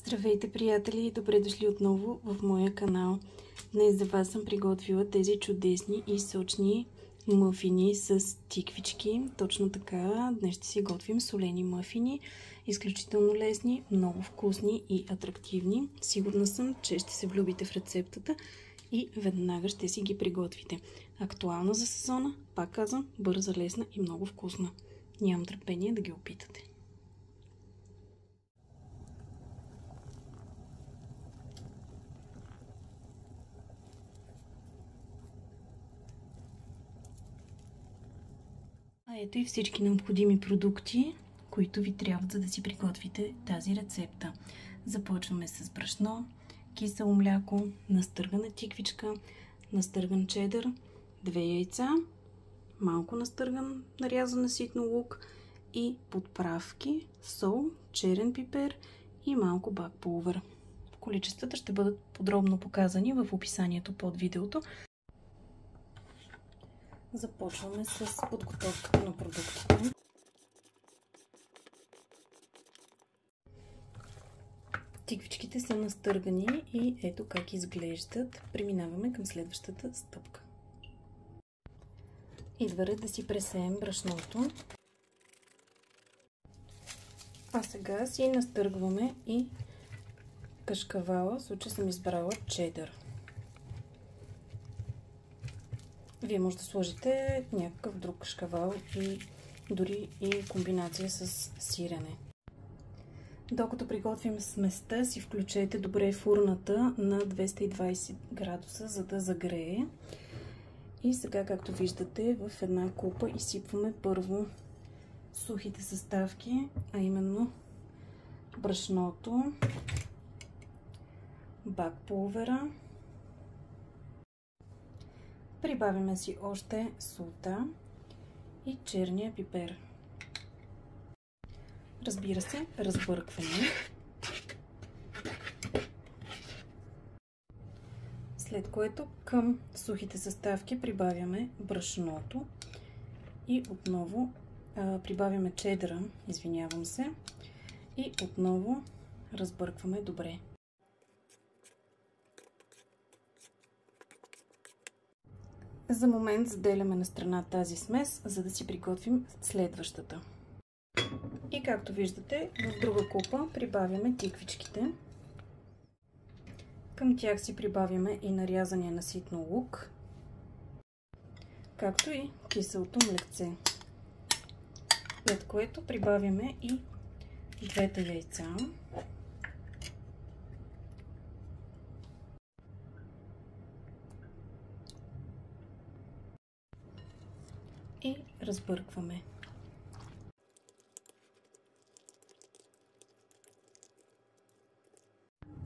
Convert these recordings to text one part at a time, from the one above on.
Здравейте, приятели! Добре дошли отново в моя канал. Днес за вас съм приготвила тези чудесни и сочни мъфини с тиквички. Точно така, днес ще си готвим солени мъфини. Изключително лесни, много вкусни и атрактивни. Сигурна съм, че ще се влюбите в рецептата и веднага ще си ги приготвите. Актуална за сезона, пак казвам, бърза, лесна и много вкусна. Нямам търпение да ги опитате. Ето и всички необходими продукти, които ви трябват, за да си приготвите тази рецепта. Започваме с брашно, кисело мляко, настъргана тиквичка, настърган чедър, 2 яйца, малко настърган нарязан ситно лук и подправки, сол, черен пипер и малко бак пулвър. Количествата ще бъдат подробно показани в описанието под видеото. Започваме с подготовката на продуктите. Тиквичките са настъргани и ето как изглеждат. Преминаваме към следващата стъпка. Идва ред да си пресеем брашното. А сега си настъргваме и кашкавала. В случая съм избрала чедър. Вие може да сложите някакъв друг кашкавал и дори и комбинация с сирене. Докато приготвим сместа, си включете добре фурната на 220 градуса, за да загрее. И сега, както виждате, в една купа изсипваме първо сухите съставки, а именно брашното, бак пулвера. Прибавяме си още солта и черния пипер. Разбира се, разбъркваме. След което към сухите съставки прибавяме брашното и отново прибавяме чедъра, извинявам се, и отново разбъркваме добре. За момент заделяме на страна тази смес, за да си приготвим следващата. И както виждате, в друга купа прибавяме тиквичките. Към тях си прибавяме и нарязания на ситно лук, както и киселото млекце. След което прибавяме и 2 яйца. И разбъркваме.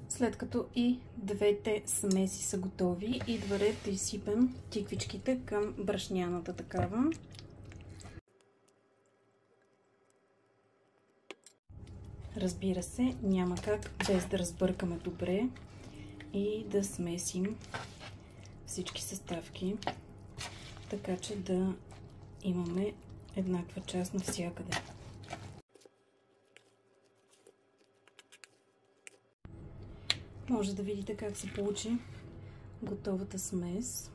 След като и двете смеси са готови, идва ред да изсипем тиквичките към брашняната такава. Разбира се, няма как без да разбъркаме добре и да смесим всички съставки, така че да имаме еднаква част навсякъде. Може да видите как се получи готовата смес.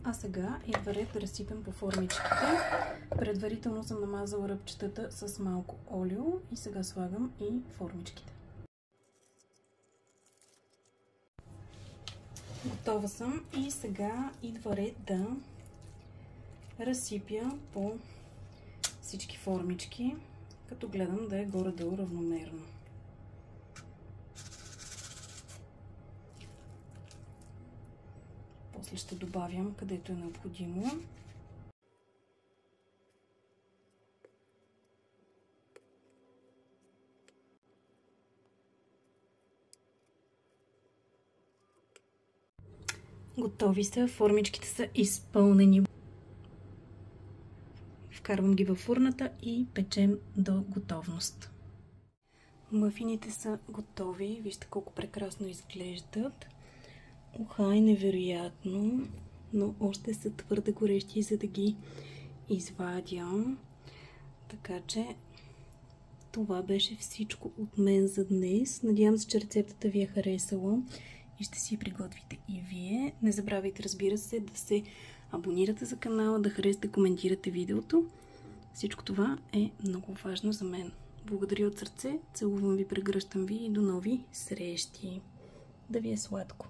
А сега идва ред да разсипем по формичките. Предварително съм намазала ръбчетата с малко олио и сега слагам и формичките. Готова съм и сега идва ред да разсипя по всички формички, като гледам да е горе-долу равномерно. После ще добавям където е необходимо. Готови са, формичките са изпълнени. Вкарвам ги във фурната и печем до готовност. Мъфините са готови. Вижте колко прекрасно изглеждат. Уха, е невероятно, но още са твърде горещи, за да ги извадя. Така че това беше всичко от мен за днес. Надявам се, че рецептата ви е харесала и ще си я приготвите и вие. Не забравяйте, разбира се, да се абонирате за канала, да харесате, коментирате видеото. Всичко това е много важно за мен. Благодаря от сърце, целувам ви, прегръщам ви и до нови срещи. Да ви е сладко!